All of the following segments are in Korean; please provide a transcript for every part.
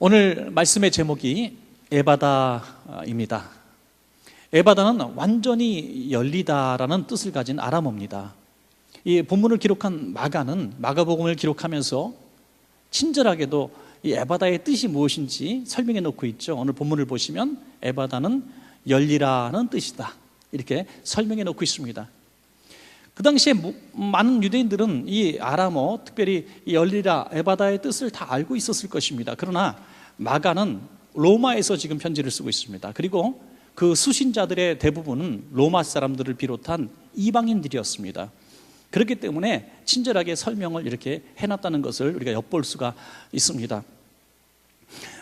오늘 말씀의 제목이 에바다입니다. 에바다는 완전히 열리다라는 뜻을 가진 아람어입니다. 이 본문을 기록한 마가는 마가복음을 기록하면서 친절하게도 이 에바다의 뜻이 무엇인지 설명해 놓고 있죠. 오늘 본문을 보시면 에바다는 열리라는 뜻이다, 이렇게 설명해 놓고 있습니다. 그 당시에 많은 유대인들은 이 아람어, 특별히 이 열리라, 에바다의 뜻을 다 알고 있었을 것입니다. 그러나 마가는 로마에서 지금 편지를 쓰고 있습니다. 그리고 그 수신자들의 대부분은 로마 사람들을 비롯한 이방인들이었습니다. 그렇기 때문에 친절하게 설명을 이렇게 해놨다는 것을 우리가 엿볼 수가 있습니다.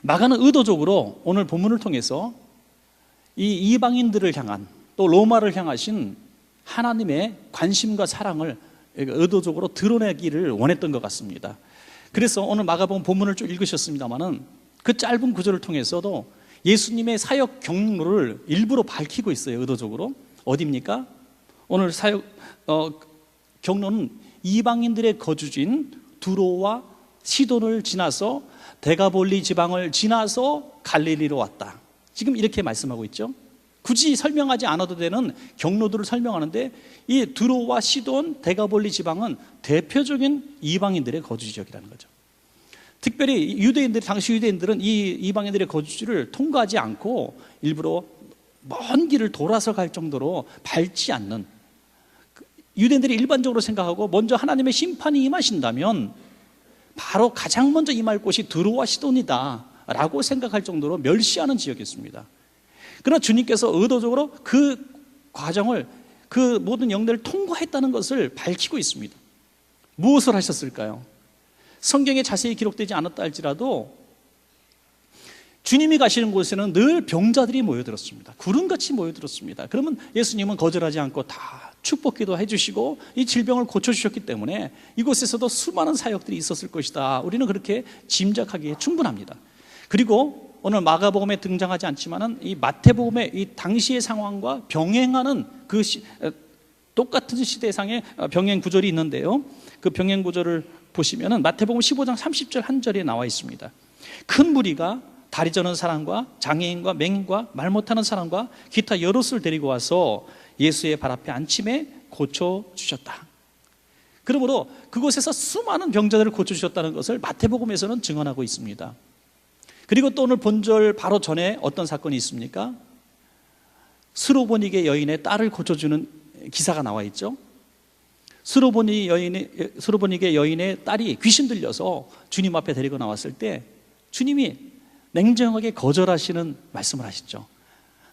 마가는 의도적으로 오늘 본문을 통해서 이 이방인들을 향한, 또 로마를 향하신 하나님의 관심과 사랑을 의도적으로 드러내기를 원했던 것 같습니다. 그래서 오늘 마가복음 본문을 쭉 읽으셨습니다마는 그 짧은 구절을 통해서도 예수님의 사역 경로를 일부러 밝히고 있어요. 의도적으로. 어디입니까? 오늘 사역 경로는 이방인들의 거주지인 두로와 시돈을 지나서 데가볼리 지방을 지나서 갈릴리로 왔다. 지금 이렇게 말씀하고 있죠. 굳이 설명하지 않아도 되는 경로들을 설명하는데, 이 두로와 시돈, 데가볼리 지방은 대표적인 이방인들의 거주 지역이라는 거죠. 특별히 유대인들, 당시 유대인들은 이 이방인들의 거주지를 통과하지 않고 일부러 먼 길을 돌아서 갈 정도로 밟지 않는, 유대인들이 일반적으로 생각하고 먼저 하나님의 심판이 임하신다면 바로 가장 먼저 임할 곳이 두로와 시돈이다 라고 생각할 정도로 멸시하는 지역이었습니다. 그러나 주님께서 의도적으로 그 과정을, 그 모든 영들을 통과했다는 것을 밝히고 있습니다. 무엇을 하셨을까요? 성경에 자세히 기록되지 않았다 할지라도 주님이 가시는 곳에는 늘 병자들이 모여들었습니다. 구름같이 모여들었습니다. 그러면 예수님은 거절하지 않고 다 축복기도 해주시고 이 질병을 고쳐주셨기 때문에 이곳에서도 수많은 사역들이 있었을 것이다, 우리는 그렇게 짐작하기에 충분합니다. 그리고 오늘 마가복음에 등장하지 않지만은 이 마태복음의 이 당시의 상황과 병행하는 그 똑같은 시대상의 병행 구절이 있는데요. 그 병행 구절을 보시면은 마태복음 15장 30절 한 절에 나와 있습니다. 큰 무리가 다리 저는 사람과 장애인과 맹인과 말 못하는 사람과 기타 여럿을 데리고 와서 예수의 발 앞에 앉힘에 고쳐주셨다. 그러므로 그곳에서 수많은 병자들을 고쳐주셨다는 것을 마태복음에서는 증언하고 있습니다. 그리고 또 오늘 본절 바로 전에 어떤 사건이 있습니까? 스로보니게 여인의 딸을 고쳐주는 기사가 나와 있죠. 스로보니게 여인의 딸이 귀신 들려서 주님 앞에 데리고 나왔을 때 주님이 냉정하게 거절하시는 말씀을 하시죠.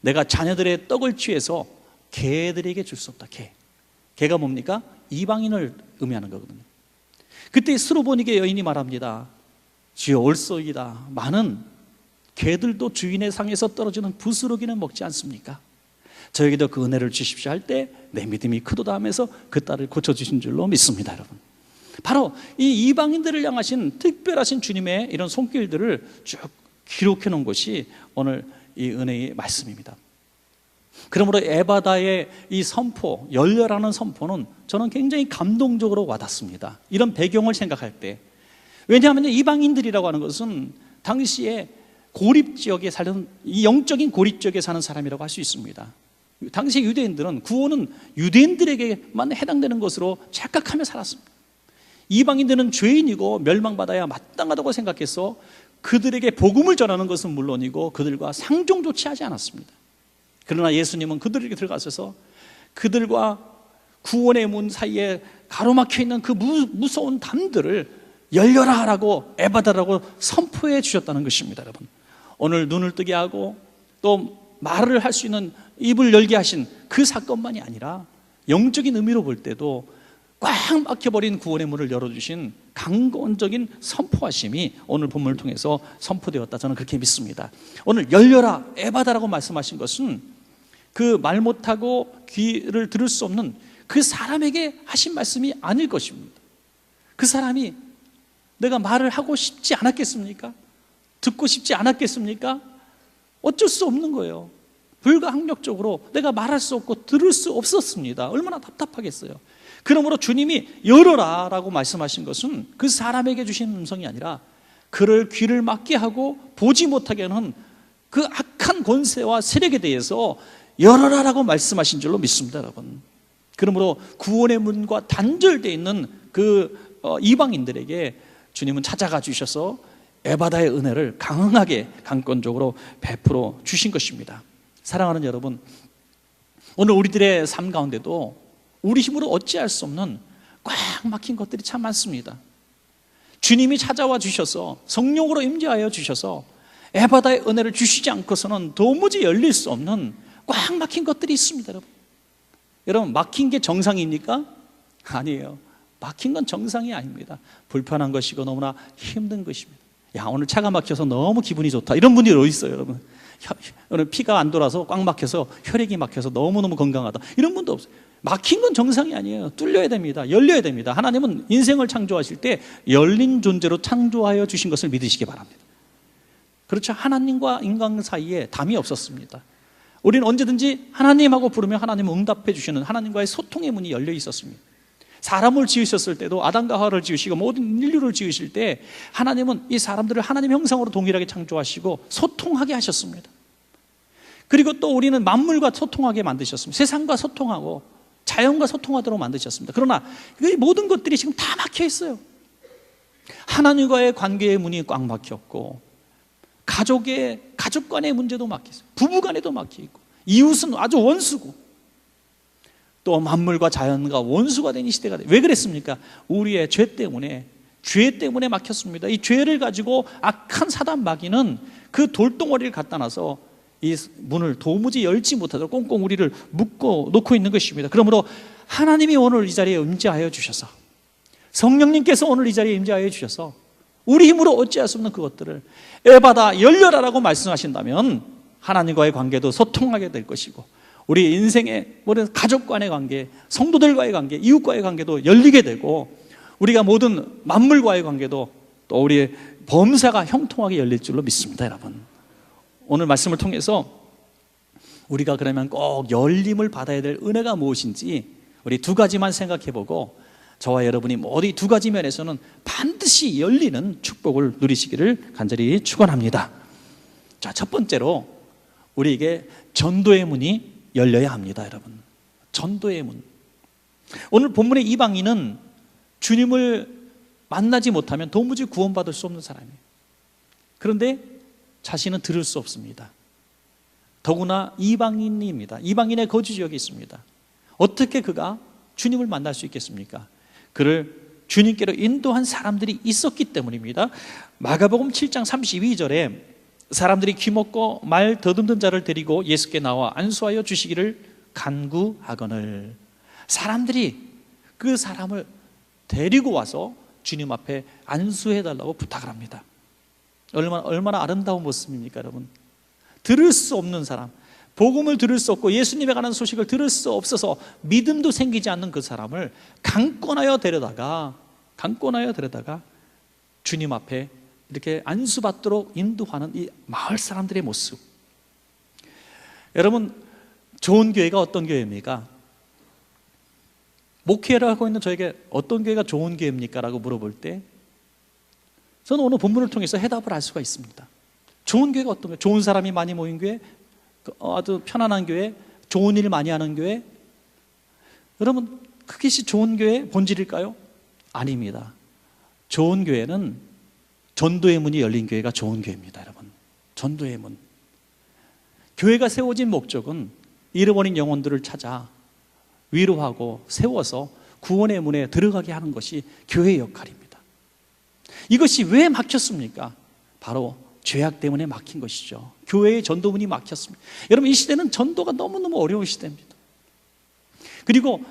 내가 자녀들의 떡을 취해서 개들에게 줄 수 없다. 개가 뭡니까? 이방인을 의미하는 거거든요. 그때 스로보니게 여인이 말합니다. 주여 올소이다. 많은 개들도 주인의 상에서 떨어지는 부스러기는 먹지 않습니까? 저에게도 그 은혜를 주십시오 할 때 내 믿음이 크도다 하면서 그 딸을 고쳐주신 줄로 믿습니다. 여러분, 바로 이 이방인들을 향하신 특별하신 주님의 이런 손길들을 쭉 기록해 놓은 것이 오늘 이 은혜의 말씀입니다. 그러므로 에바다의 이 선포, 열려라는 선포는 저는 굉장히 감동적으로 와닿습니다. 이런 배경을 생각할 때. 왜냐하면 이방인들이라고 하는 것은 당시에 고립지역에 사는, 이 영적인 고립지역에 사는 사람이라고 할 수 있습니다. 당시 유대인들은 구원은 유대인들에게만 해당되는 것으로 착각하며 살았습니다. 이방인들은 죄인이고 멸망받아야 마땅하다고 생각해서 그들에게 복음을 전하는 것은 물론이고 그들과 상종조차 하지 않았습니다. 그러나 예수님은 그들에게 들어가셔서 그들과 구원의 문 사이에 가로막혀 있는 그 무서운 담들을 열려라 라고, 에바다라고 선포해 주셨다는 것입니다. 여러분, 오늘 눈을 뜨게 하고 또 말을 할 수 있는 입을 열게 하신 그 사건만이 아니라 영적인 의미로 볼 때도 꽉 막혀버린 구원의 문을 열어주신 강권적인 선포하심이 오늘 본문을 통해서 선포되었다, 저는 그렇게 믿습니다. 오늘 열려라, 에바다라고 말씀하신 것은 그 말 못하고 귀를 들을 수 없는 그 사람에게 하신 말씀이 아닐 것입니다. 그 사람이 내가 말을 하고 싶지 않았겠습니까? 듣고 싶지 않았겠습니까? 어쩔 수 없는 거예요. 불가항력적으로 내가 말할 수 없고 들을 수 없었습니다. 얼마나 답답하겠어요. 그러므로 주님이 열어라 라고 말씀하신 것은 그 사람에게 주신 음성이 아니라 그를 귀를 막게 하고 보지 못하게 하는 그 악한 권세와 세력에 대해서 열어라라고 말씀하신 줄로 믿습니다, 여러분. 그러므로 구원의 문과 단절되어 있는 그 이방인들에게 주님은 찾아가 주셔서 에바다의 은혜를 강하게 강권적으로 베풀어 주신 것입니다. 사랑하는 여러분, 오늘 우리들의 삶 가운데도 우리 힘으로 어찌할 수 없는 꽉 막힌 것들이 참 많습니다. 주님이 찾아와 주셔서 성령으로 임재하여 주셔서 에바다의 은혜를 주시지 않고서는 도무지 열릴 수 없는 꽉 막힌 것들이 있습니다. 여러분, 막힌 게 정상입니까? 아니에요. 막힌 건 정상이 아닙니다. 불편한 것이고 너무나 힘든 것입니다. 야, 오늘 차가 막혀서 너무 기분이 좋다, 이런 분들이 어디 있어요, 여러분? 오늘 피가 안 돌아서 꽉 막혀서 혈액이 막혀서 너무너무 건강하다, 이런 분도 없어요. 막힌 건 정상이 아니에요. 뚫려야 됩니다. 열려야 됩니다. 하나님은 인생을 창조하실 때 열린 존재로 창조하여 주신 것을 믿으시기 바랍니다. 그렇죠. 하나님과 인간 사이에 담이 없었습니다. 우리는 언제든지 하나님하고 부르면 하나님은 응답해 주시는 하나님과의 소통의 문이 열려 있었습니다. 사람을 지으셨을 때도 아담과 하와를 지으시고 모든 인류를 지으실 때 하나님은 이 사람들을 하나님 형상으로 동일하게 창조하시고 소통하게 하셨습니다. 그리고 또 우리는 만물과 소통하게 만드셨습니다. 세상과 소통하고 자연과 소통하도록 만드셨습니다. 그러나 이 모든 것들이 지금 다 막혀 있어요. 하나님과의 관계의 문이 꽉 막혔고, 가족 간의 문제도 막혀 있어요. 부부 간에도 막혀 있고, 이웃은 아주 원수고, 또 만물과 자연과 원수가 된 이 시대가 왜 그랬습니까? 우리의 죄 때문에 막혔습니다. 이 죄를 가지고 악한 사단 마귀는 그 돌덩어리를 갖다 놔서 이 문을 도무지 열지 못하도록 꽁꽁 우리를 묶어 놓고 있는 것입니다. 그러므로 하나님이 오늘 이 자리에 임재하여 주셔서, 성령님께서 오늘 이 자리에 임재하여 주셔서 우리 힘으로 어찌할 수 없는 그것들을 에바다 열려라라고 말씀하신다면 하나님과의 관계도 소통하게 될 것이고, 우리 인생의 모든 가족 간의 관계, 성도들과의 관계, 이웃과의 관계도 열리게 되고, 우리가 모든 만물과의 관계도 또 우리의 범사가 형통하게 열릴 줄로 믿습니다. 여러분, 오늘 말씀을 통해서 우리가 그러면 꼭 열림을 받아야 될 은혜가 무엇인지 우리 두 가지만 생각해보고, 저와 여러분이 모두 두 가지 면에서는 반드시 열리는 축복을 누리시기를 간절히 축원합니다. 자, 첫 번째로 우리에게 전도의 문이 열려야 합니다. 여러분, 전도의 문. 오늘 본문의 이방인은 주님을 만나지 못하면 도무지 구원받을 수 없는 사람이에요. 그런데 자신은 들을 수 없습니다. 더구나 이방인입니다. 이방인의 거주 지역이 있습니다. 어떻게 그가 주님을 만날 수 있겠습니까? 그를 주님께로 인도한 사람들이 있었기 때문입니다. 마가복음 7장 32절에 사람들이 귀먹고 말 더듬는 자를 데리고 예수께 나와 안수하여 주시기를 간구하거늘, 사람들이 그 사람을 데리고 와서 주님 앞에 안수해달라고 부탁을 합니다. 얼마나 아름다운 모습입니까, 여러분? 들을 수 없는 사람, 복음을 들을 수 없고 예수님에 관한 소식을 들을 수 없어서 믿음도 생기지 않는 그 사람을 강권하여 데려다가 주님 앞에 이렇게 안수받도록 인도하는 이 마을 사람들의 모습. 여러분, 좋은 교회가 어떤 교회입니까? 목회를 하고 있는 저에게 어떤 교회가 좋은 교회입니까? 라고 물어볼 때 저는 오늘 본문을 통해서 해답을 알 수가 있습니다. 좋은 교회가 어떤 교회? 좋은 사람이 많이 모인 교회, 아주 편안한 교회, 좋은 일 많이 하는 교회. 여러분, 그것이 좋은 교회의 본질일까요? 아닙니다. 좋은 교회는 전도의 문이 열린 교회가 좋은 교회입니다. 여러분, 전도의 문. 교회가 세워진 목적은 잃어버린 영혼들을 찾아 위로하고 세워서 구원의 문에 들어가게 하는 것이 교회의 역할입니다. 이것이 왜 막혔습니까? 바로 죄악 때문에 막힌 것이죠. 교회의 전도문이 막혔습니다. 여러분, 이 시대는 전도가 너무너무 어려운 시대입니다. 그리고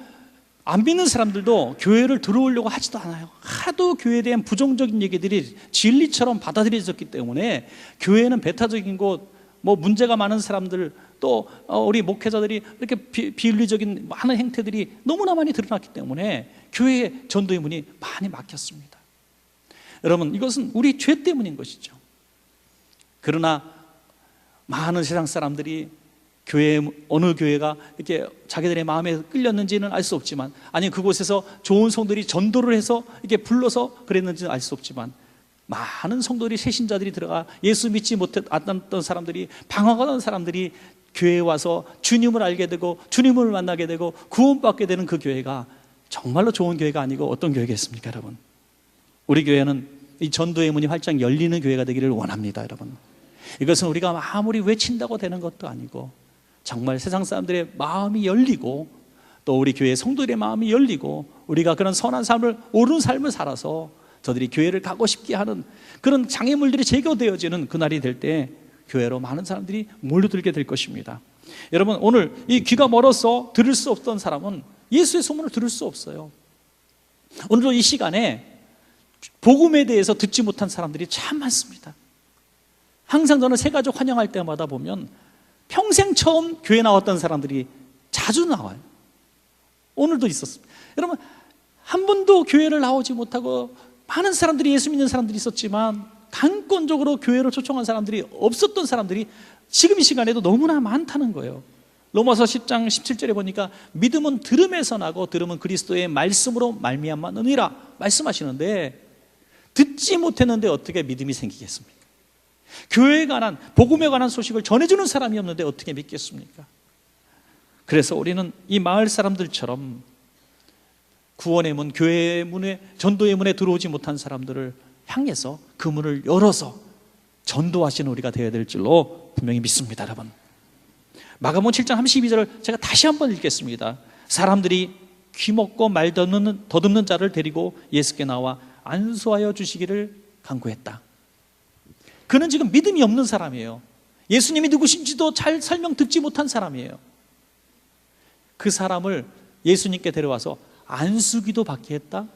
안 믿는 사람들도 교회를 들어오려고 하지도 않아요. 하도 교회에 대한 부정적인 얘기들이 진리처럼 받아들여졌기 때문에 교회는 배타적인 곳, 문제가 많은 사람들, 또 우리 목회자들이 이렇게 비윤리적인 많은 행태들이 너무나 많이 드러났기 때문에 교회의 전도의 문이 많이 막혔습니다. 여러분, 이것은 우리 죄 때문인 것이죠. 그러나 많은 세상 사람들이 어느 교회가 이렇게 자기들의 마음에 끌렸는지는 알 수 없지만, 아니 그곳에서 좋은 성들이 전도를 해서 이렇게 불러서 그랬는지는 알 수 없지만, 많은 성도들이, 새신자들이 들어가 예수 믿지 못했던 사람들이, 방황하던 사람들이 교회에 와서 주님을 알게 되고 주님을 만나게 되고 구원받게 되는 그 교회가 정말로 좋은 교회가 아니고 어떤 교회겠습니까, 여러분? 우리 교회는 이 전도의 문이 활짝 열리는 교회가 되기를 원합니다, 여러분. 이것은 우리가 아무리 외친다고 되는 것도 아니고 정말 세상 사람들의 마음이 열리고 또 우리 교회 성도들의 마음이 열리고 우리가 그런 선한 삶을, 옳은 삶을 살아서 저들이 교회를 가고 싶게 하는 그런 장애물들이 제거되어지는 그날이 될 때 교회로 많은 사람들이 몰려들게 될 것입니다. 여러분, 오늘 이 귀가 멀어서 들을 수 없던 사람은 예수의 소문을 들을 수 없어요. 오늘도 이 시간에 복음에 대해서 듣지 못한 사람들이 참 많습니다. 항상 저는 새가족 환영할 때마다 보면 평생 처음 교회 나왔던 사람들이 자주 나와요. 오늘도 있었습니다. 여러분, 한 번도 교회를 나오지 못하고 많은 사람들이, 예수 믿는 사람들이 있었지만 강권적으로 교회를 초청한 사람들이 없었던 사람들이 지금 이 시간에도 너무나 많다는 거예요. 로마서 10장 17절에 보니까 믿음은 들음에서 나고 들음은 그리스도의 말씀으로 말미암았느니라 말씀하시는데, 듣지 못했는데 어떻게 믿음이 생기겠습니까? 교회에 관한, 복음에 관한 소식을 전해주는 사람이 없는데 어떻게 믿겠습니까? 그래서 우리는 이 마을 사람들처럼 구원의 문, 교회의 문에, 전도의 문에 들어오지 못한 사람들을 향해서 그 문을 열어서 전도하시는 우리가 되어야 될 줄로 분명히 믿습니다, 여러분. 마가복음 7장 32절을 제가 다시 한번 읽겠습니다. 사람들이 귀먹고 말 더듬는 자를 데리고 예수께 나와 안수하여 주시기를 간구했다. 그는 지금 믿음이 없는 사람이에요. 예수님이 누구신지도 잘 설명 듣지 못한 사람이에요. 그 사람을 예수님께 데려와서 안수기도 받게 했다.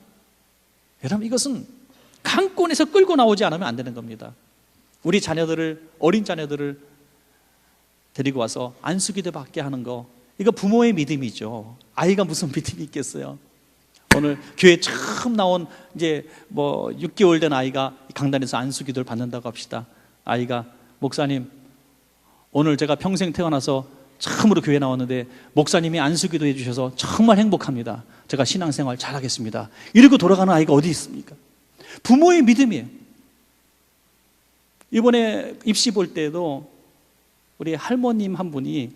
여러분, 이것은 강권에서 끌고 나오지 않으면 안 되는 겁니다. 우리 자녀들을, 어린 자녀들을 데리고 와서 안수기도 받게 하는 거, 이거 부모의 믿음이죠. 아이가 무슨 믿음이 있겠어요? 오늘 교회 처음 나온 이제 6개월 된 아이가 강단에서 안수기도를 받는다고 합시다. 아이가, 목사님, 오늘 제가 평생 태어나서 처음으로 교회 나왔는데 목사님이 안수기도 해주셔서 정말 행복합니다. 제가 신앙생활 잘하겠습니다. 이러고 돌아가는 아이가 어디 있습니까? 부모의 믿음이에요. 이번에 입시 볼 때도 우리 할머님 한 분이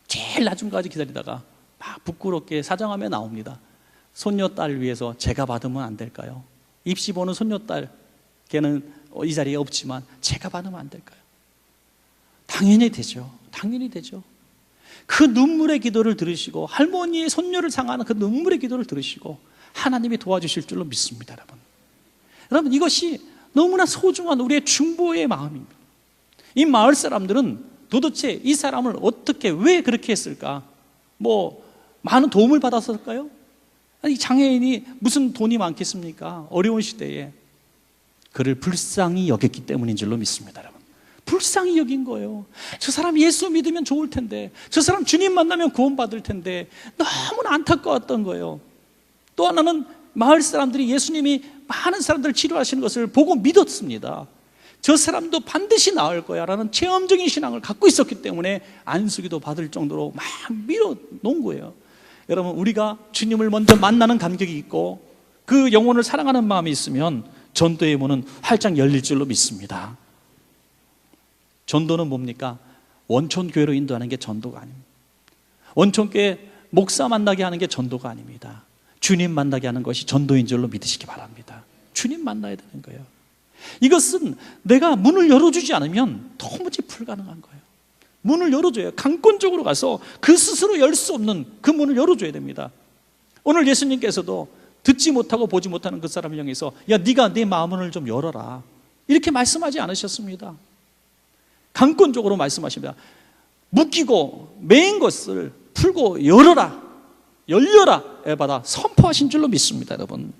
제일 나중까지 기다리다가 막 부끄럽게 사정하며 나옵니다. 손녀딸 위해서 제가 받으면 안 될까요? 입시 보는 손녀딸, 걔는 이 자리에 없지만 제가 받으면 안 될까요? 당연히 되죠. 당연히 되죠. 그 눈물의 기도를 들으시고, 할머니의 손녀를 상하는 그 눈물의 기도를 들으시고 하나님이 도와주실 줄로 믿습니다, 여러분. 여러분, 이것이 너무나 소중한 우리의 중보의 마음입니다. 이 마을 사람들은 도대체 이 사람을 어떻게, 왜 그렇게 했을까? 많은 도움을 받았을까요? 아니, 장애인이 무슨 돈이 많겠습니까? 어려운 시대에. 그를 불쌍히 여겼기 때문인 줄로 믿습니다, 여러분. 불쌍히 여긴 거예요. 저 사람 예수 믿으면 좋을 텐데, 저 사람 주님 만나면 구원받을 텐데, 너무나 안타까웠던 거예요. 또 하나는 마을 사람들이 예수님이 많은 사람들을 치료하시는 것을 보고 믿었습니다. 저 사람도 반드시 나을 거야 라는 체험적인 신앙을 갖고 있었기 때문에 안수기도 받을 정도로 막 밀어놓은 거예요. 여러분, 우리가 주님을 먼저 만나는 감격이 있고 그 영혼을 사랑하는 마음이 있으면 전도의 문은 활짝 열릴 줄로 믿습니다. 전도는 뭡니까? 원촌교회로 인도하는 게 전도가 아닙니다. 원촌교회 목사 만나게 하는 게 전도가 아닙니다. 주님 만나게 하는 것이 전도인 줄로 믿으시기 바랍니다. 주님 만나야 되는 거예요. 이것은 내가 문을 열어주지 않으면 도무지 불가능한 거예요. 문을 열어줘요. 강권적으로 가서 그 스스로 열 수 없는 그 문을 열어줘야 됩니다. 오늘 예수님께서도 듣지 못하고 보지 못하는 그 사람을 향해서, 야, 네가 내 마음을 좀 열어라, 이렇게 말씀하지 않으셨습니다. 강권적으로 말씀하십니다. 묶이고 매인 것을 풀고 열어라, 열려라, 에바다 선포하신 줄로 믿습니다, 여러분.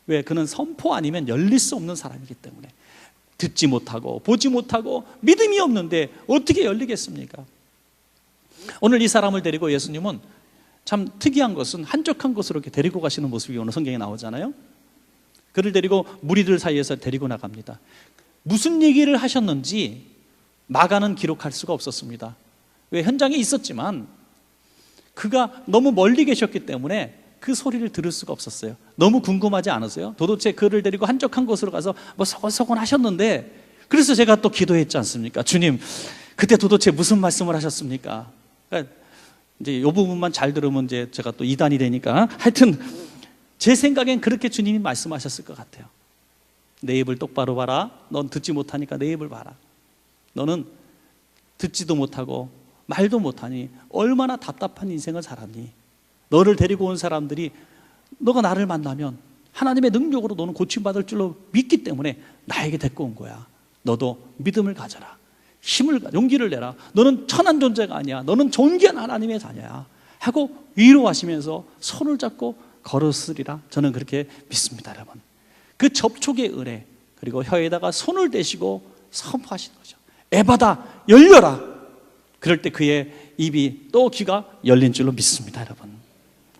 왜? 그는 선포 아니면 열릴 수 없는 사람이기 때문에. 듣지 못하고 보지 못하고 믿음이 없는데 어떻게 열리겠습니까? 오늘 이 사람을 데리고 예수님은 참 특이한 것은 한적한 곳으로 이렇게 데리고 가시는 모습이 오늘 성경에 나오잖아요. 그를 데리고 무리들 사이에서 데리고 나갑니다. 무슨 얘기를 하셨는지 마가는 기록할 수가 없었습니다. 왜? 현장에 있었지만 그가 너무 멀리 계셨기 때문에 그 소리를 들을 수가 없었어요. 너무 궁금하지 않으세요? 도대체 그를 데리고 한적한 곳으로 가서 뭐 서곤서곤 하셨는데, 그래서 제가 또 기도했지 않습니까? 주님, 그때 도대체 무슨 말씀을 하셨습니까? 그러니까 이제 이 부분만 잘 들으면 이제 제가 또 이단이 되니까, 하여튼 제 생각엔 그렇게 주님이 말씀하셨을 것 같아요. 내 입을 똑바로 봐라. 넌 듣지 못하니까 내 입을 봐라. 너는 듣지도 못하고 말도 못하니 얼마나 답답한 인생을 살았니? 너를 데리고 온 사람들이 너가 나를 만나면 하나님의 능력으로 너는 고침받을 줄로 믿기 때문에 나에게 데리고 온 거야. 너도 믿음을 가져라. 용기를 내라. 너는 천한 존재가 아니야. 너는 존귀한 하나님의 자녀야 하고 위로하시면서 손을 잡고 걸었으리라. 저는 그렇게 믿습니다. 여러분, 그 접촉의 은혜, 그리고 혀에다가 손을 대시고 선포하시는 거죠. 에바다, 열려라. 그럴 때 그의 입이 또 귀가 열린 줄로 믿습니다. 여러분,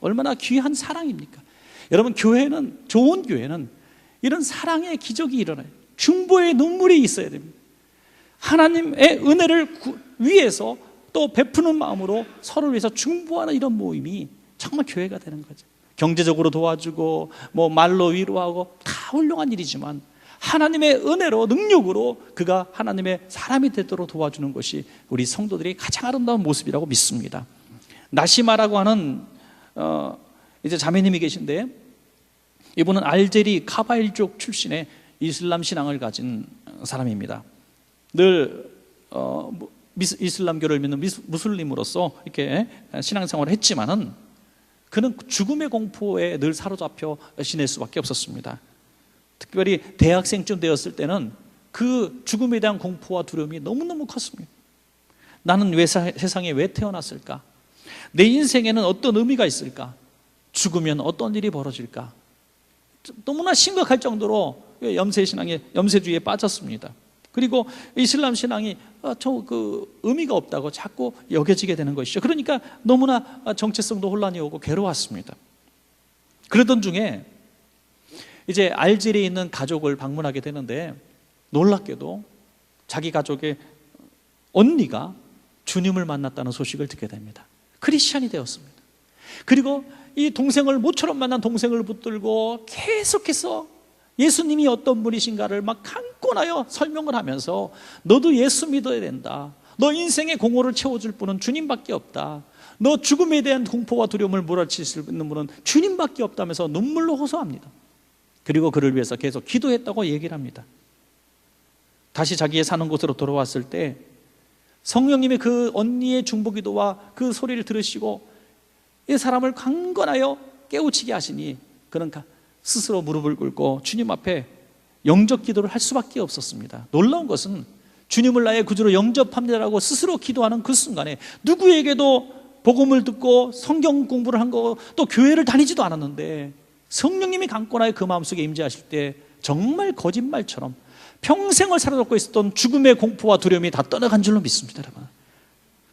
얼마나 귀한 사랑입니까? 여러분, 교회는, 좋은 교회는 이런 사랑의 기적이 일어나요. 중보의 눈물이 있어야 됩니다. 하나님의 은혜를 위해서 또 베푸는 마음으로 서로를 위해서 중보하는 이런 모임이 정말 교회가 되는 거죠. 경제적으로 도와주고 뭐 말로 위로하고 다 훌륭한 일이지만 하나님의 은혜로, 능력으로 그가 하나님의 사람이 되도록 도와주는 것이 우리 성도들이 가장 아름다운 모습이라고 믿습니다. 나시마라고 하는 이제 자매님이 계신데, 이분은 알제리 카바일족 출신의 이슬람 신앙을 가진 사람입니다. 늘 이슬람교를 믿는 무슬림으로서 이렇게 신앙생활을 했지만은 그는 죽음의 공포에 늘 사로잡혀 지낼 수밖에 없었습니다. 특별히 대학생쯤 되었을 때는 그 죽음에 대한 공포와 두려움이 너무너무 컸습니다. 나는 세상에 왜 태어났을까? 내 인생에는 어떤 의미가 있을까? 죽으면 어떤 일이 벌어질까? 너무나 심각할 정도로 염세주의에 빠졌습니다. 그리고 이슬람 신앙이 의미가 없다고 자꾸 여겨지게 되는 것이죠. 그러니까 너무나 정체성도 혼란이 오고 괴로웠습니다. 그러던 중에 이제 알제리에 있는 가족을 방문하게 되는데, 놀랍게도 자기 가족의 언니가 주님을 만났다는 소식을 듣게 됩니다. 크리스찬이 되었습니다. 그리고 이 동생을, 모처럼 만난 동생을 붙들고 계속해서 예수님이 어떤 분이신가를 막 강권하여 설명을 하면서, 너도 예수 믿어야 된다. 너 인생의 공허를 채워줄 분은 주님밖에 없다. 너 죽음에 대한 공포와 두려움을 몰아칠 수 있는 분은 주님밖에 없다면서 눈물로 호소합니다. 그리고 그를 위해서 계속 기도했다고 얘기를 합니다. 다시 자기의 사는 곳으로 돌아왔을 때 성령님이 그 언니의 중보기도와 그 소리를 들으시고 이 사람을 강건하여 깨우치게 하시니, 그는 스스로 무릎을 꿇고 주님 앞에 영접 기도를 할 수밖에 없었습니다. 놀라운 것은 주님을 나의 구주로 영접합니다라고 스스로 기도하는 그 순간에 누구에게도 복음을 듣고 성경 공부를 한 거, 또 교회를 다니지도 않았는데 성령님이 강권하여 그 마음속에 임재하실 때 정말 거짓말처럼 평생을 사로잡고 있었던 죽음의 공포와 두려움이 다 떠나간 줄로 믿습니다. 여러분,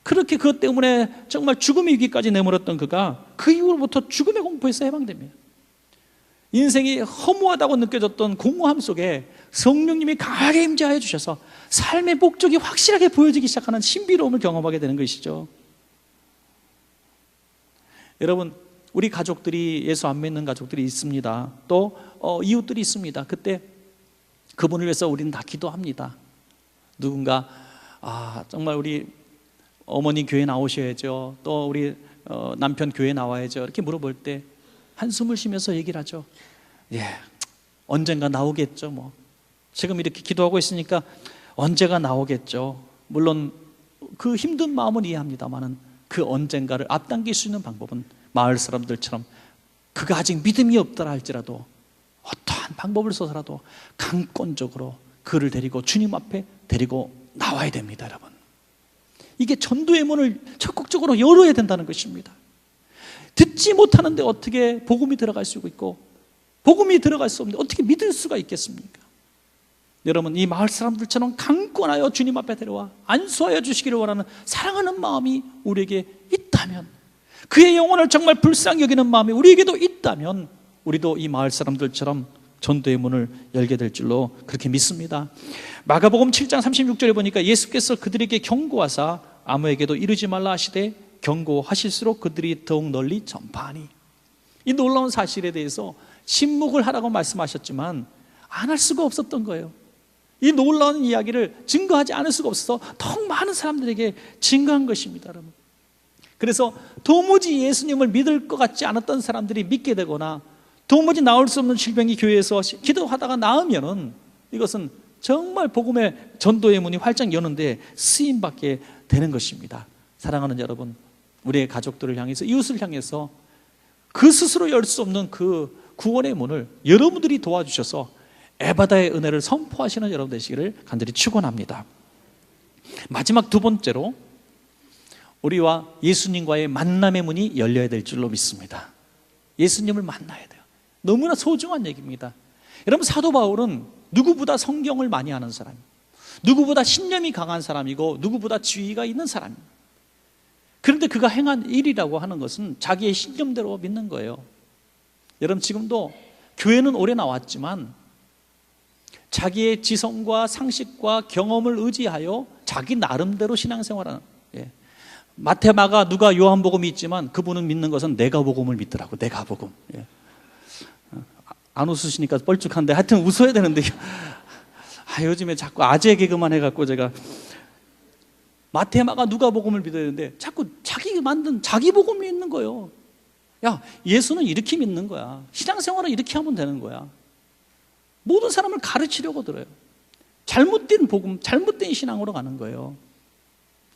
그렇게 그것 때문에 정말 죽음의 위기까지 내몰았던 그가 그 이후로부터 죽음의 공포에서 해방됩니다. 인생이 허무하다고 느껴졌던 공허함 속에 성령님이 강하게 임재하여 주셔서 삶의 목적이 확실하게 보여지기 시작하는 신비로움을 경험하게 되는 것이죠. 여러분, 우리 가족들이, 예수 안 믿는 가족들이 있습니다. 또 이웃들이 있습니다. 그때 그분을 위해서 우리는 다 기도합니다. 누군가 정말 우리 어머니 교회 나오셔야죠, 또 우리 남편 교회 나와야죠, 이렇게 물어볼 때 한숨을 쉬면서 얘기를 하죠. 언젠가 나오겠죠. 뭐 지금 이렇게 기도하고 있으니까 언제가 나오겠죠. 물론 그 힘든 마음은 이해합니다만은 그 언젠가를 앞당길 수 있는 방법은 마을 사람들처럼 그가 아직 믿음이 없더라 할지라도 어떠한 방법을 써서라도 강권적으로 그를 데리고 주님 앞에 데리고 나와야 됩니다. 여러분, 이게 전도의 문을 적극적으로 열어야 된다는 것입니다. 듣지 못하는데 어떻게 복음이 들어갈 수 있고, 복음이 들어갈 수 없는데 어떻게 믿을 수가 있겠습니까? 여러분, 이 마을 사람들처럼 강권하여 주님 앞에 데려와 안수하여 주시기를 원하는 사랑하는 마음이 우리에게 있다면, 그의 영혼을 정말 불쌍히 여기는 마음이 우리에게도 있다면, 우리도 이 마을 사람들처럼 전도의 문을 열게 될 줄로 그렇게 믿습니다. 마가복음 7장 36절에 보니까 예수께서 그들에게 경고하사 아무에게도 이르지 말라 하시되 경고하실수록 그들이 더욱 널리 전파하니. 이 놀라운 사실에 대해서 침묵을 하라고 말씀하셨지만 안 할 수가 없었던 거예요. 이 놀라운 이야기를 증거하지 않을 수가 없어서 더 많은 사람들에게 증거한 것입니다, 여러분. 그래서 도무지 예수님을 믿을 것 같지 않았던 사람들이 믿게 되거나 도무지 나올 수 없는 질병이 교회에서 기도하다가 나으면은 이것은 정말 복음의 전도의 문이 활짝 여는데 쓰임받게 되는 것입니다. 사랑하는 여러분, 우리의 가족들을 향해서, 이웃을 향해서 그 스스로 열 수 없는 그 구원의 문을 여러분들이 도와주셔서 에바다의 은혜를 선포하시는 여러분 되시기를 간절히 축원합니다. 마지막 두 번째로, 우리와 예수님과의 만남의 문이 열려야 될 줄로 믿습니다. 예수님을 만나야 돼요. 너무나 소중한 얘기입니다. 여러분, 사도 바울은 누구보다 성경을 많이 아는 사람, 누구보다 신념이 강한 사람이고 누구보다 지위가 있는 사람입니다. 그런데 그가 행한 일이라고 하는 것은 자기의 신념대로 믿는 거예요. 여러분, 지금도 교회는 오래 나왔지만 자기의 지성과 상식과 경험을 의지하여 자기 나름대로 신앙생활하는, 마태, 마가, 누가, 요한복음이 있지만 그분은 믿는 것은 내가복음을 믿더라고. 내가복음. 안 웃으시니까 뻘쭉한데 하여튼 웃어야 되는데 요즘에 자꾸 아재 개그만 해갖고 제가 마태, 마가, 누가복음을 믿어야 되는데 자꾸 자기 만든 자기 복음 믿는 거예요. 야, 예수는 이렇게 믿는 거야. 신앙생활은 이렇게 하면 되는 거야. 모든 사람을 가르치려고 들어요. 잘못된 복음, 잘못된 신앙으로 가는 거예요.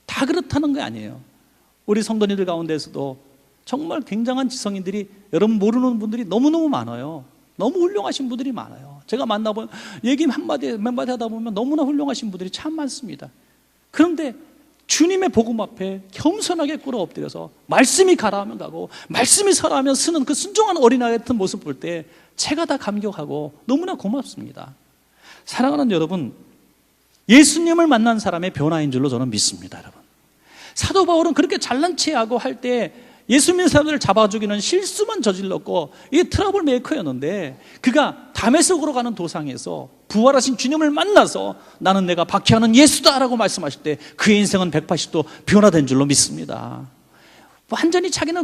다 그렇다는 게 아니에요. 우리 성도님들 가운데서도 정말 굉장한 지성인들이, 여러분 모르는 분들이 너무너무 많아요. 너무 훌륭하신 분들이 많아요. 제가 만나보면 얘기 한마디 몇 마디 하다 보면 너무나 훌륭하신 분들이 참 많습니다. 그런데 주님의 복음 앞에 겸손하게 꿇어 엎드려서 말씀이 가라 하면 가고 말씀이 서라 하면 쓰는 그 순종한 어린아이 같은 모습 볼 때 제가 다 감격하고 너무나 고맙습니다. 사랑하는 여러분, 예수님을 만난 사람의 변화인 줄로 저는 믿습니다. 여러분, 사도 바울은 그렇게 잘난 체하고 할 때 예수 믿는 사람들을 잡아주기는 실수만 저질렀고 이게 트러블 메이커였는데, 그가 다메섹으로 가는 도상에서 부활하신 주님을 만나서 나는 내가 박해하는 예수다 라고 말씀하실 때 그의 인생은 180도 변화된 줄로 믿습니다. 완전히 자기는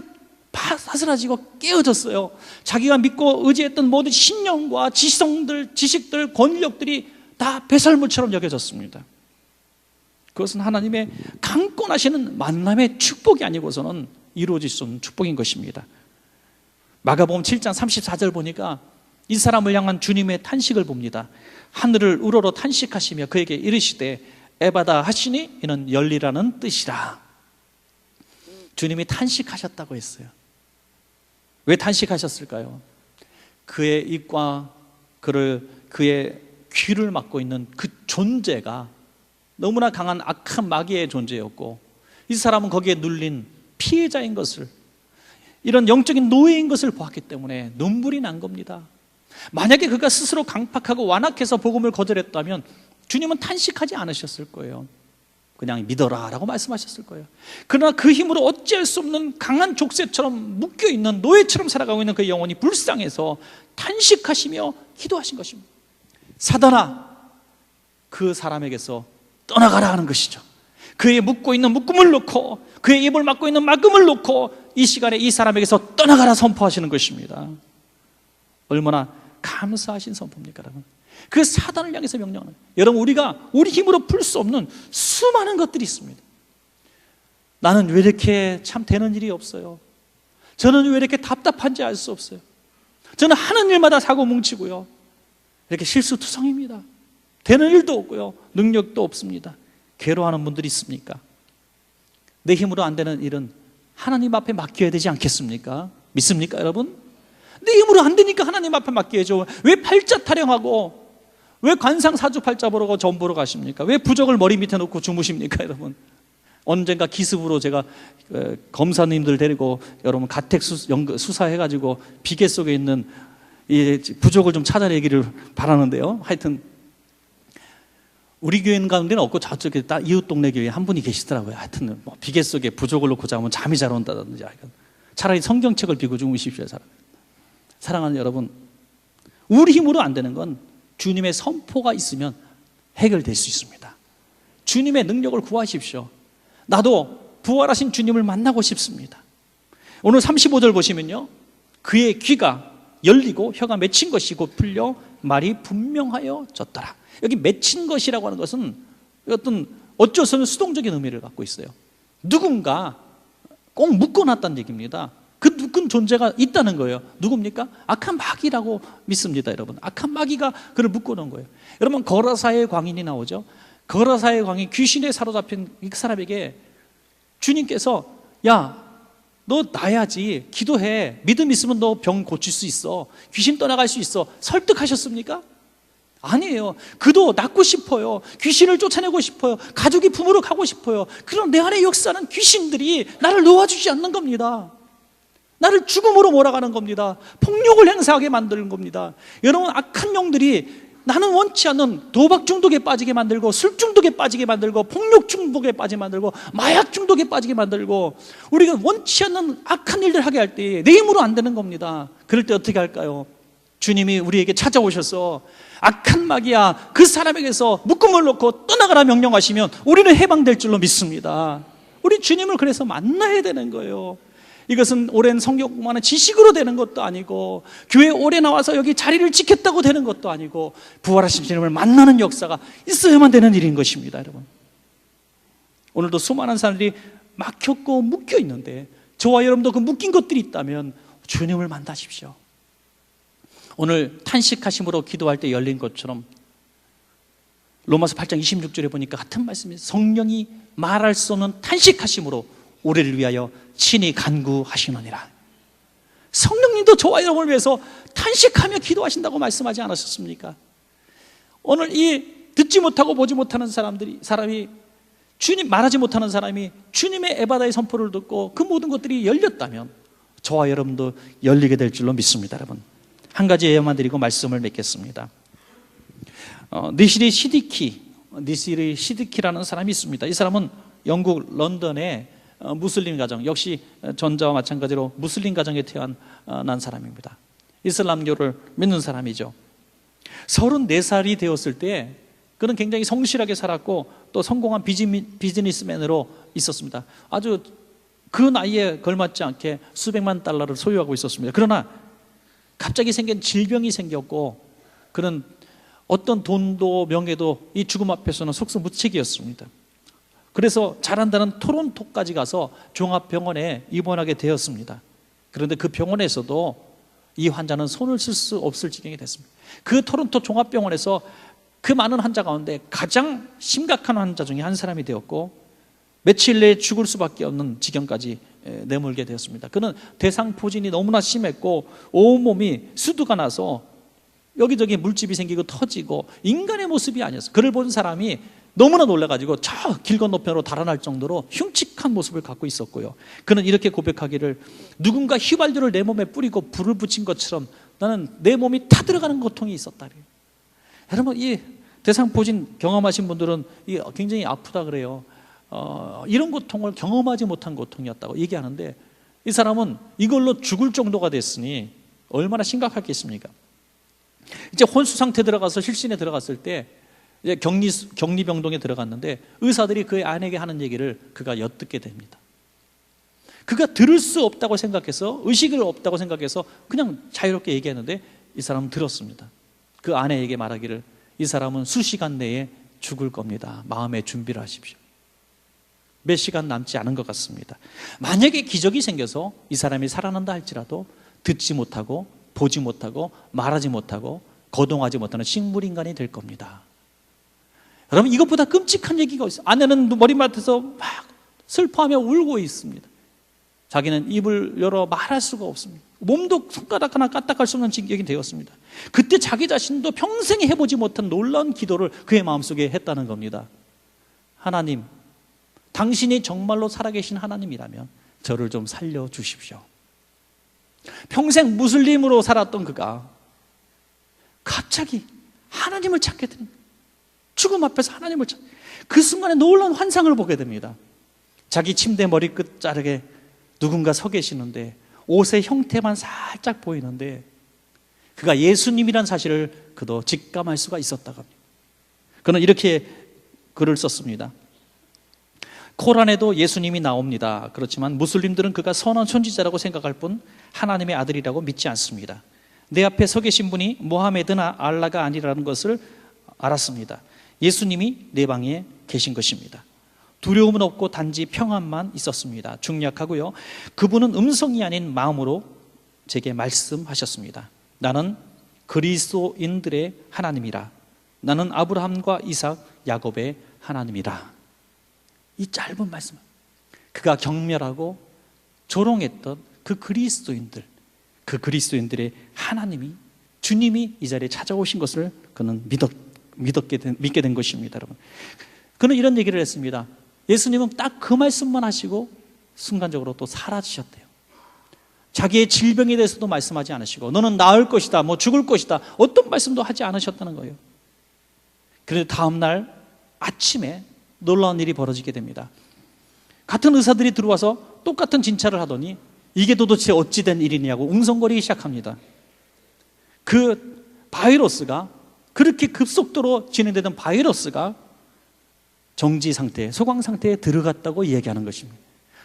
사스라지고 깨어졌어요. 자기가 믿고 의지했던 모든 신념과 지성들, 지식들, 권력들이 다 배설물처럼 여겨졌습니다. 그것은 하나님의 강권하시는 만남의 축복이 아니고서는 이루어질 수 없는 축복인 것입니다. 마가복음 7장 34절 보니까 이 사람을 향한 주님의 탄식을 봅니다. 하늘을 우러러 탄식하시며 그에게 이르시되 에바다 하시니 이는 열리라는 뜻이라. 주님이 탄식하셨다고 했어요. 왜 탄식하셨을까요? 그의 입과 그의 귀를 막고 있는 그 존재가 너무나 강한 악한 마귀의 존재였고, 이 사람은 거기에 눌린 피해자인 것을, 이런 영적인 노예인 것을 보았기 때문에 눈물이 난 겁니다. 만약에 그가 스스로 강팍하고 완악해서 복음을 거절했다면 주님은 탄식하지 않으셨을 거예요. 그냥 믿어라 라고 말씀하셨을 거예요. 그러나 그 힘으로 어찌할 수 없는 강한 족쇄처럼 묶여있는 노예처럼 살아가고 있는 그 영혼이 불쌍해서 탄식하시며 기도하신 것입니다. 사단아, 그 사람에게서 떠나가라 하는 것이죠. 그의 묶고 있는 묶음을 놓고, 그의 입을 막고 있는 막음을 놓고 이 시간에 이 사람에게서 떠나가라 선포하시는 것입니다. 얼마나 감사하신 선포입니까, 여러분? 그 사단을 향해서 명령하는, 여러분, 우리가 우리 힘으로 풀 수 없는 수많은 것들이 있습니다. 나는 왜 이렇게 참 되는 일이 없어요? 저는 왜 이렇게 답답한지 알 수 없어요? 저는 하는 일마다 사고 뭉치고요, 이렇게 실수투성입니다. 되는 일도 없고요, 능력도 없습니다. 괴로워하는 분들이 있습니까? 내 힘으로 안 되는 일은 하나님 앞에 맡겨야 되지 않겠습니까? 믿습니까, 여러분? 내 힘으로 안 되니까 하나님 앞에 맡겨야죠. 왜 팔자 타령하고, 왜 관상 사주팔자 보러 점 보러 가십니까? 왜 부적을 머리 밑에 놓고 주무십니까, 여러분? 언젠가 기습으로 제가 검사님들 데리고 여러분 가택 수사해가지고 비계 속에 있는 이 부적을 좀 찾아내기를 바라는데요. 하여튼 우리 교회 가운데는 없고 저쪽에 이웃 동네 교회에 한 분이 계시더라고요. 하여튼 뭐 비계 속에 부적을 놓고 자면 잠이 잘 온다든지, 차라리 성경책을 비고 주무십시오. 사랑하는 여러분, 우리 힘으로 안 되는 건 주님의 선포가 있으면 해결될 수 있습니다. 주님의 능력을 구하십시오. 나도 부활하신 주님을 만나고 싶습니다. 오늘 35절 보시면요, 그의 귀가 열리고 혀가 맺힌 것이 곧 풀려 말이 분명하여졌더라. 여기 맺힌 것이라고 하는 것은 어떤 어쩔 수 없는 수동적인 의미를 갖고 있어요. 누군가 꼭 묶어놨다는 얘기입니다. 그 묶은 존재가 있다는 거예요. 누굽니까? 악한 마귀라고 믿습니다, 여러분. 악한 마귀가 그를 묶어놓은 거예요. 여러분, 거라사의 광인이 나오죠. 거라사의 광인, 귀신에 사로잡힌 이 사람에게 주님께서 야, 너 나야지, 기도해, 믿음 있으면 너 병 고칠 수 있어, 귀신 떠나갈 수 있어, 설득하셨습니까? 아니에요. 그도 낫고 싶어요. 귀신을 쫓아내고 싶어요. 가족이 부모로 가고 싶어요. 그럼 내 안에 역사는 귀신들이 나를 놓아주지 않는 겁니다. 나를 죽음으로 몰아가는 겁니다. 폭력을 행사하게 만드는 겁니다. 여러분, 악한 영들이 나는 원치 않는 도박 중독에 빠지게 만들고, 술 중독에 빠지게 만들고, 폭력 중독에 빠지게 만들고, 마약 중독에 빠지게 만들고, 우리가 원치 않는 악한 일들 하게 할 때 내 힘으로 안 되는 겁니다. 그럴 때 어떻게 할까요? 주님이 우리에게 찾아오셔서 악한 마귀야, 그 사람에게서 묶음을 놓고 떠나가라 명령하시면 우리는 해방될 줄로 믿습니다. 우리 주님을 그래서 만나야 되는 거예요. 이것은 오랜 성경만의 지식으로 되는 것도 아니고, 교회 오래 나와서 여기 자리를 지켰다고 되는 것도 아니고, 부활하신 주님을 만나는 역사가 있어야만 되는 일인 것입니다, 여러분. 오늘도 수많은 사람들이 막혔고 묶여 있는데, 저와 여러분도 그 묶인 것들이 있다면 주님을 만나십시오. 오늘 탄식하심으로 기도할 때 열린 것처럼 로마서 8장 26절에 보니까 같은 말씀이에요. 성령이 말할 수 없는 탄식하심으로 우리를 위하여 친히 간구하시느니라. 성령님도 저와 여러분을 위해서 탄식하며 기도하신다고 말씀하지 않으셨습니까? 오늘 이 듣지 못하고 보지 못하는 사람이 주님 말하지 못하는 사람이 주님의 에바다의 선포를 듣고 그 모든 것들이 열렸다면 저와 여러분도 열리게 될 줄로 믿습니다, 여러분. 한 가지 예언만 드리고 말씀을 맺겠습니다. 니시리 시디키라는 사람이 있습니다. 이 사람은 영국 런던의 무슬림 가정, 역시 전자와 마찬가지로 무슬림 가정에 태어난 사람입니다. 이슬람교를 믿는 사람이죠. 34살이 되었을 때 그는 굉장히 성실하게 살았고 또 성공한 비즈니스맨으로 있었습니다. 아주 그 나이에 걸맞지 않게 수백만 달러를 소유하고 있었습니다. 그러나 갑자기 생긴 질병이 생겼고 그는 어떤 돈도 명예도 이 죽음 앞에서는 속수무책이었습니다. 그래서 잘한다는 토론토까지 가서 종합병원에 입원하게 되었습니다. 그런데 그 병원에서도 이 환자는 손을 쓸 수 없을 지경이 됐습니다. 그 토론토 종합병원에서 그 많은 환자 가운데 가장 심각한 환자 중에 한 사람이 되었고 며칠 내에 죽을 수밖에 없는 지경까지 내몰게 되었습니다. 그는 대상포진이 너무나 심했고 온몸이 수두가 나서 여기저기 물집이 생기고 터지고 인간의 모습이 아니었어요. 그를 본 사람이 너무나 놀라가지고 저 길 건너편으로 달아날 정도로 흉측한 모습을 갖고 있었고요. 그는 이렇게 고백하기를, 누군가 휘발유를 내 몸에 뿌리고 불을 붙인 것처럼 나는 내 몸이 타들어가는 고통이 있었다. 여러분, 이 대상포진 경험하신 분들은 굉장히 아프다 그래요. 이런 고통을 경험하지 못한 고통이었다고 얘기하는데, 이 사람은 이걸로 죽을 정도가 됐으니 얼마나 심각하겠습니까? 이제 혼수 상태 들어가서 실신에 들어갔을 때 이제 격리병동에 들어갔는데 의사들이 그의 아내에게 하는 얘기를 그가 엿듣게 됩니다. 그가 들을 수 없다고 생각해서, 의식을 없다고 생각해서 그냥 자유롭게 얘기했는데 이 사람은 들었습니다. 그 아내에게 말하기를, 이 사람은 수시간 내에 죽을 겁니다. 마음의 준비를 하십시오. 몇 시간 남지 않은 것 같습니다. 만약에 기적이 생겨서 이 사람이 살아난다 할지라도 듣지 못하고 보지 못하고 말하지 못하고 거동하지 못하는 식물인간이 될 겁니다. 여러분, 이것보다 끔찍한 얘기가 있어요. 아내는 머리맡에서 막 슬퍼하며 울고 있습니다. 자기는 입을 열어 말할 수가 없습니다. 몸도 손가락 하나 까딱할 수 없는 지경이 되었습니다. 그때 자기 자신도 평생 해보지 못한 놀라운 기도를 그의 마음속에 했다는 겁니다. 하나님, 당신이 정말로 살아계신 하나님이라면 저를 좀 살려주십시오. 평생 무슬림으로 살았던 그가 갑자기 하나님을 찾게 되는 거예요. 죽음 앞에서 하나님을 찾. 그 순간에 놀라운 환상을 보게 됩니다. 자기 침대 머리끝 자락에 누군가 서 계시는데 옷의 형태만 살짝 보이는데 그가 예수님이란 사실을 그도 직감할 수가 있었다고 합니다. 그는 이렇게 글을 썼습니다. 코란에도 예수님이 나옵니다. 그렇지만 무슬림들은 그가 선한 선지자라고 생각할 뿐 하나님의 아들이라고 믿지 않습니다. 내 앞에 서 계신 분이 모하메드나 알라가 아니라는 것을 알았습니다. 예수님이 내 방에 계신 것입니다. 두려움은 없고 단지 평안만 있었습니다. 중략하고요. 그분은 음성이 아닌 마음으로 제게 말씀하셨습니다. 나는 그리스도인들의 하나님이라. 나는 아브라함과 이삭, 야곱의 하나님이라. 이 짧은 말씀, 그가 경멸하고 조롱했던 그 그리스도인들의 하나님이, 주님이 이 자리에 찾아오신 것을 그는 믿게 된 것입니다. 여러분, 그는 이런 얘기를 했습니다. 예수님은 딱 그 말씀만 하시고 순간적으로 또 사라지셨대요. 자기의 질병에 대해서도 말씀하지 않으시고, 너는 나을 것이다, 뭐 죽을 것이다, 어떤 말씀도 하지 않으셨다는 거예요. 그런데 다음 날 아침에 놀라운 일이 벌어지게 됩니다. 같은 의사들이 들어와서 똑같은 진찰을 하더니 이게 도대체 어찌 된 일이냐고 웅성거리기 시작합니다. 그 바이러스가, 그렇게 급속도로 진행되던 바이러스가 정지 상태, 소강 상태에 들어갔다고 이야기하는 것입니다.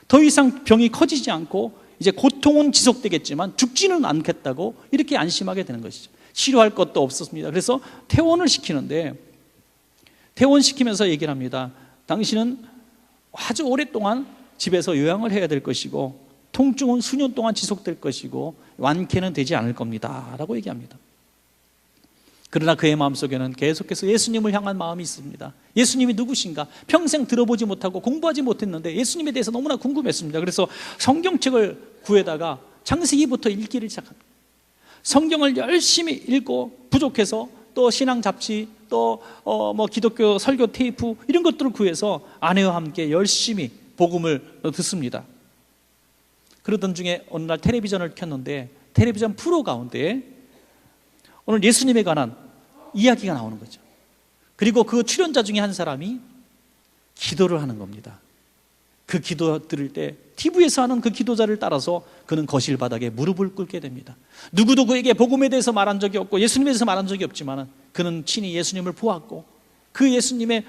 더 이상 병이 커지지 않고 이제 고통은 지속되겠지만 죽지는 않겠다고 이렇게 안심하게 되는 것이죠. 치료할 것도 없었습니다. 그래서 퇴원을 시키는데, 퇴원시키면서 얘기를 합니다. 당신은 아주 오랫동안 집에서 요양을 해야 될 것이고 통증은 수년 동안 지속될 것이고 완쾌는 되지 않을 겁니다 라고 얘기합니다. 그러나 그의 마음속에는 계속해서 예수님을 향한 마음이 있습니다. 예수님이 누구신가? 평생 들어보지 못하고 공부하지 못했는데 예수님에 대해서 너무나 궁금했습니다. 그래서 성경책을 구해다가 창세기부터 읽기를 시작합니다. 성경을 열심히 읽고 부족해서 또 신앙 잡지, 또 기독교 설교 테이프 이런 것들을 구해서 아내와 함께 열심히 복음을 듣습니다. 그러던 중에 어느 날 텔레비전을 켰는데 텔레비전 프로 가운데 오늘 예수님에 관한 이야기가 나오는 거죠. 그리고 그 출연자 중에 한 사람이 기도를 하는 겁니다. 그 기도 들을 때 TV에서 하는 그 기도자를 따라서 그는 거실 바닥에 무릎을 꿇게 됩니다. 누구도 그에게 복음에 대해서 말한 적이 없고 예수님에 대해서 말한 적이 없지만 그는 친히 예수님을 보았고 그 예수님을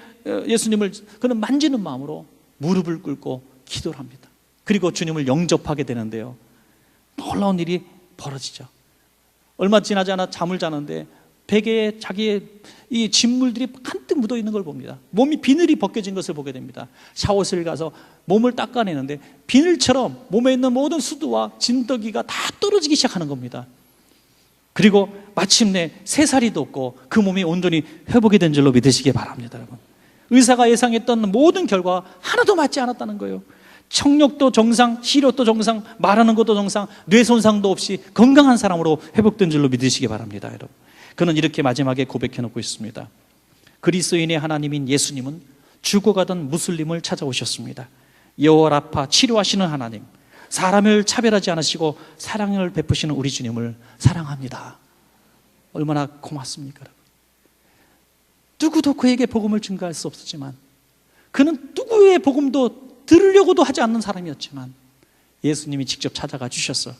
그는 만지는 마음으로 무릎을 꿇고 기도를 합니다. 그리고 주님을 영접하게 되는데요, 놀라운 일이 벌어지죠. 얼마 지나지 않아 잠을 자는데 베개에 자기의 이 진물들이 한뜩 묻어 있는 걸 봅니다. 몸이 비늘이 벗겨진 것을 보게 됩니다. 샤워실 가서 몸을 닦아내는데 비늘처럼 몸에 있는 모든 수두와 진더기가 다 떨어지기 시작하는 겁니다. 그리고 마침내 새살이 돋고 그 몸이 온전히 회복이 된 줄로 믿으시기 바랍니다. 여러분, 의사가 예상했던 모든 결과 하나도 맞지 않았다는 거예요. 청력도 정상, 시력도 정상, 말하는 것도 정상, 뇌 손상도 없이 건강한 사람으로 회복된 줄로 믿으시기 바랍니다. 여러분, 그는 이렇게 마지막에 고백해 놓고 있습니다. 그리스도인의 하나님인 예수님은 죽어가던 무슬림을 찾아오셨습니다. 여호와 라파, 치료하시는 하나님, 사람을 차별하지 않으시고 사랑을 베푸시는 우리 주님을 사랑합니다. 얼마나 고맙습니까? 여러분, 누구도 그에게 복음을 증거할 수 없었지만, 그는 누구의 복음도 들으려고도 하지 않는 사람이었지만 예수님이 직접 찾아가 주셔서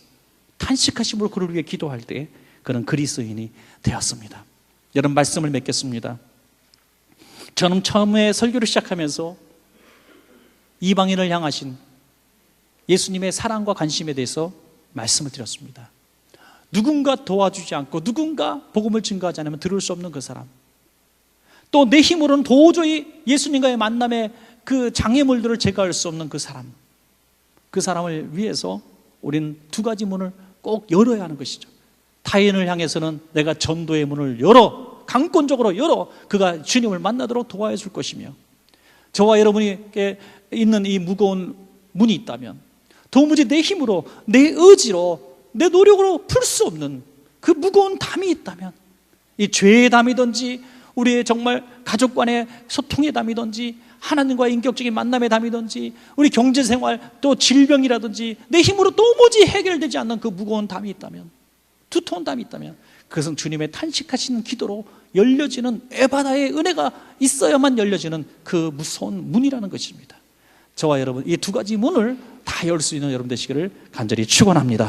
탄식하심으로 그를 위해 기도할 때 그는 그리스도인이 되었습니다. 여러분, 말씀을 맺겠습니다. 저는 처음에 설교를 시작하면서 이방인을 향하신 예수님의 사랑과 관심에 대해서 말씀을 드렸습니다. 누군가 도와주지 않고 누군가 복음을 증거하지 않으면 들을 수 없는 그 사람, 또 내 힘으로는 도저히 예수님과의 만남에 그 장애물들을 제거할 수 없는 그 사람, 그 사람을 위해서 우리는 두 가지 문을 꼭 열어야 하는 것이죠. 타인을 향해서는 내가 전도의 문을 열어, 강권적으로 열어 그가 주님을 만나도록 도와야 줄 것이며, 저와 여러분에게 있는 이 무거운 문이 있다면, 도무지 내 힘으로, 내 의지로, 내 노력으로 풀 수 없는 그 무거운 담이 있다면, 이 죄의 담이든지 우리의 정말 가족 간의 소통의 담이든지 하나님과의 인격적인 만남의 담이든지 우리 경제생활 또 질병이라든지 내 힘으로 도무지 해결되지 않는 그 무거운 담이 있다면, 두터운 담이 있다면, 그것은 주님의 탄식하시는 기도로 열려지는 에바다의 은혜가 있어야만 열려지는 그 무서운 문이라는 것입니다. 저와 여러분, 이 두 가지 문을 다 열 수 있는 여러분 되시기를 간절히 축원합니다.